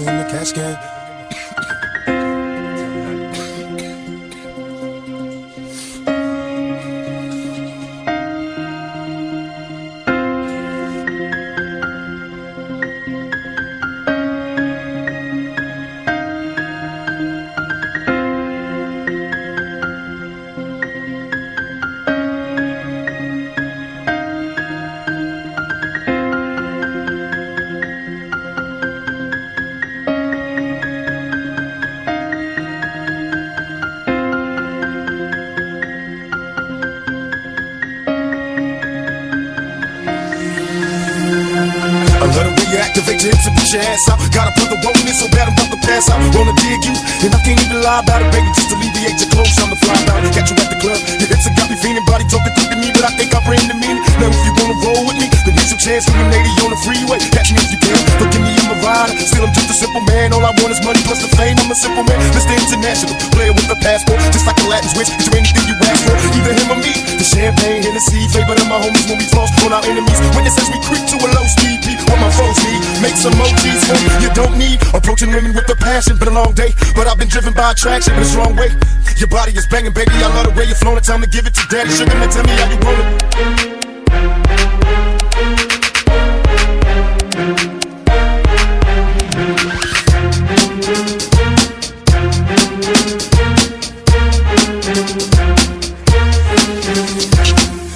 in the cascade. Let her reactivate your hips and put your ass out. Gotta put the roll in so bad I'm about to pass out. Wanna dig you, and I can't even lie about it, baby. Just alleviate your clothes, I'm the fly down. Got you at the club, your hips have got me feeling. Body talking quick to me, but I think I bring the meaning. Now if you wanna roll with me, then here's your chance for the lady on the freeway. Catch me if you can, forgive me, I'm a rider. Still I'm just a simple man, all I want is money plus the fame. I'm a simple man, Mr. International, player with a passport. Just like a Latin switch, get you anything you ask for. Either him or me, the champagne, Hennessy, flavor of my homies when we floss on our enemies. Witness as we creep to a low speed, what my foes need. Make some emojis for you don't need. Approaching women with a passion, been a long day, but I've been driven by attraction in a strong way. Your body is banging, baby, I love the way you're flowing. It's time to give it to daddy. Sugar, now tell me how you want it.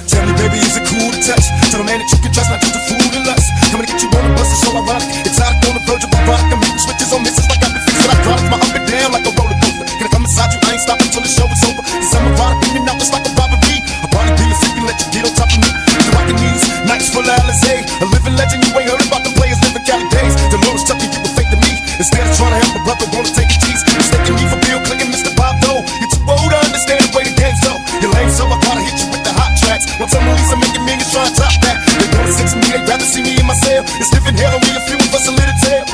Tell me, baby, is it cool to touch? Tell a man that you can trust, not just a fool and lust. Coming to get you on the bus, it's so ironic. Exotic on the verge of erotic. I'm hitting switches on misses like I've been fixing. I drive my up and down like a roller coaster. Can I come inside you? I ain't stopping till the show is over. Cause I'm erotic, in and out just like a robbery. A body be a freak and let you get on top of me. The rockin' knees, nights full of Alizé. A living legend, you ain't heard about the players living Cali days. The Lord's tucking you were fake to me. Instead of trying to help a brother, wanna take a cheese. Mistaking me for Bill Clinton, Mr. Bob Dole. You're too old to understand the way the game's so. You're lame, so I gotta hit you with the hot tracks. Once I'm released, I'm making millions trying to top that. They wanna sex me, they'd rather see me in my cell. It's different hell on me, a few of us a little tail.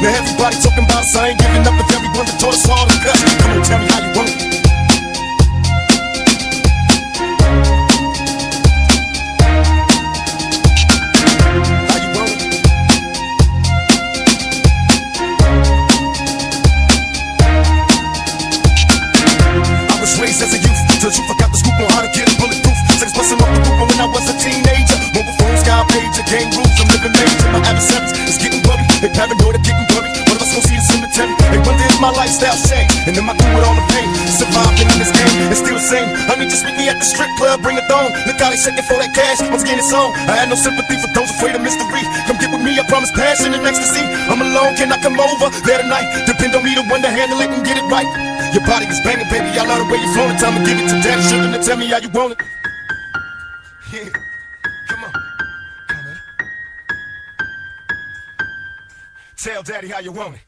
Now everybody talking about us, I ain't giving up with everyone that taught us all to cut. Come on, tell me how you want it. How you want it? I was raised as a youth, till the truth I got the scoop on how to get it bulletproof. Sex busting off the roof when I was a teenager. Mobile phone, sky pager, game rules, I'm living major. My adversaries is getting worried, they paranoid of getting worried. One of us gon' see the cemetery. They wonder if my lifestyle changed, and am I through with all the pain? Surviving in this game, it's still the same. Honey, just meet me at the strip club, bring a thong. Look how they shaking for that cash, once again it's on. I had no sympathy for those afraid of mystery. Come get with me, I promise passion and ecstasy. I'm alone, can I come over there tonight? Depend on me, the one to handle it and get it right. Your body is banging, baby, I love the way you're flowing. Time to give it to daddy, sugar, now tell me how you want it. Yeah, come on, come on. Tell daddy how you want it.